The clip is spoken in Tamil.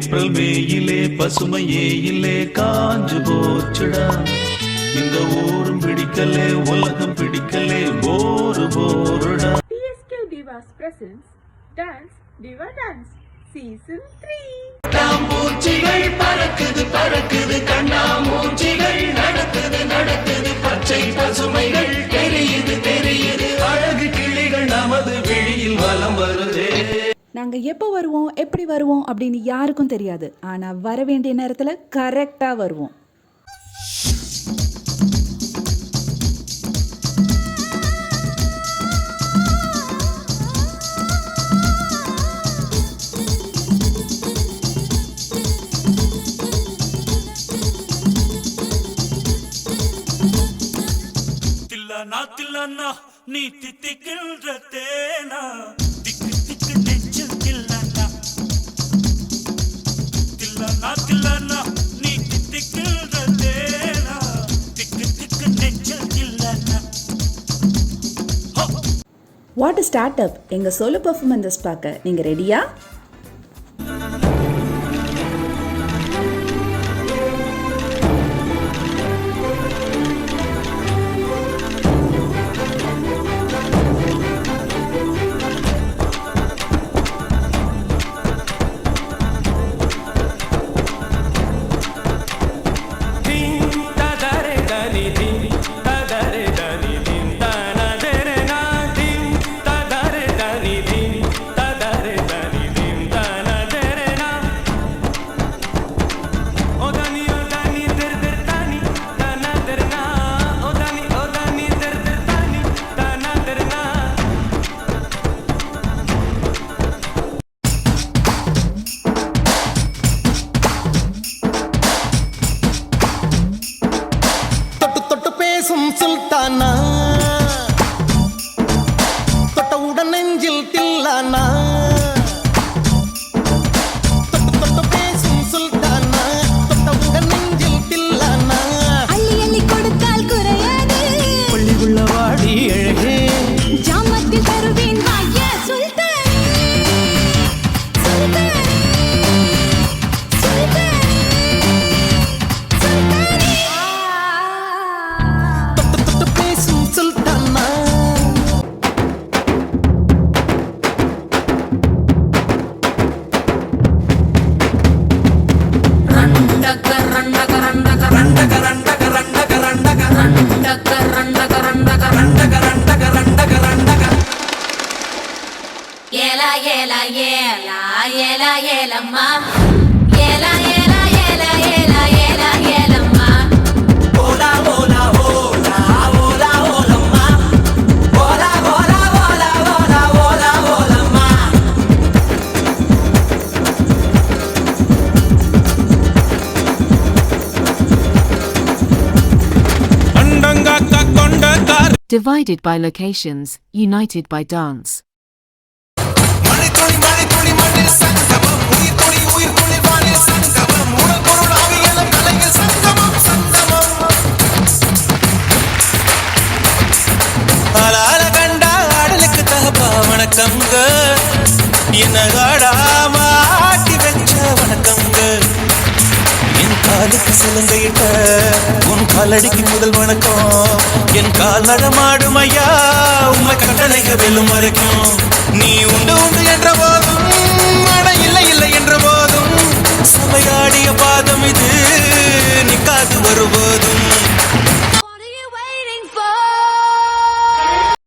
ஏப்ரல் மேயிலே பசுமையே இல்லே காஞ்சு போச்சுடா. இந்த ஊரும் பிடிக்கலே உலகம் பிடிக்கலே bore போருடா. TSK Divas presents Dance Diva Dance Season 3. பூச்சிகள் பறக்குது பறக்குது கண்ணாமூச்சிகள் நடக்குது நடக்குது பச்சை பசுமைகள் தெரியுது தெரியுது அழகு கிளிகள் நமது விழியில் வலம் வருதே. நாங்கள் எப்போ வருவோம் எப்படி வருவோம் அப்படின்னு யாருக்கும் தெரியாது. ஆனால் வர வேண்டிய நேரத்தில் கரெக்டாக வருவோம். தில்லானா நீ தித்திக்கின்ற தேனா திக்கு திக்கு நெஞ்சில் தில்லானா தில்லானா நீ தித்திக்கின்ற தேனா திக்கு திக்கு நெஞ்சில் தில்லானா. வாட் ஸ்டார்ட் அப் எங்கள் சோலோ பர்ஃபார்மன்ஸ் பார்க்க நீங்கள் ரெடியா? சுல்தானா தொட்டவுடன் நெஞ்சில் தில்லானா தொட்டு பேசும் சுல்தானா தொட்டவுடன் நெஞ்சில் தில்லானா அள்ளி அள்ளி கொடுத்தால் குறையாது பள்ளி உள்ள வாடி அழகே ஜாமத்தில் தருவேன் வாய சுல்தானே சுல்தானே சுல்தானே சுல்தானே தொட்டு பேசும் சுல்தானா ஏலா ஏலா ஏலா ஏலா ஏலம்மா ஏலா ஏலா ஏலா ஏலா ஏலா ஏலம்மா ஓலா ஓலா ஓலா ஓலா ஓலம்மா ஓலா ஓலா ஓலா ஓலா ஓலா ஓலம்மா அண்டங்காக்கா கொண்ட car Divided by locations, united by dance. மழை துளி மண்ணில் சங்கமம் உயிர் துளி வானில் சங்கமம் உடல் பொருள் ஆவியலம் கலையில் சங்கமம் சங்கமம் ஆளால கண்டா ஆடலுக்கு தகப்பா வணக்கங்க என்ன ஆடாம ஆட்டி வச்ச வணக்கங்க என் காலுக்கு சிலங்கையிட்ட உன் காலடிக்கு முதல் வணக்கம் என் கால் நடமாடும் ஐயா உண்மை கட்டளைக வெல்லும் வரைக்கும் நீ உண்டு உண்டு என்ற போதும் அட இல்லை இல்லை என்ற போதும் சபையாடிய பாதம் இது நிக்காது வருபோதும்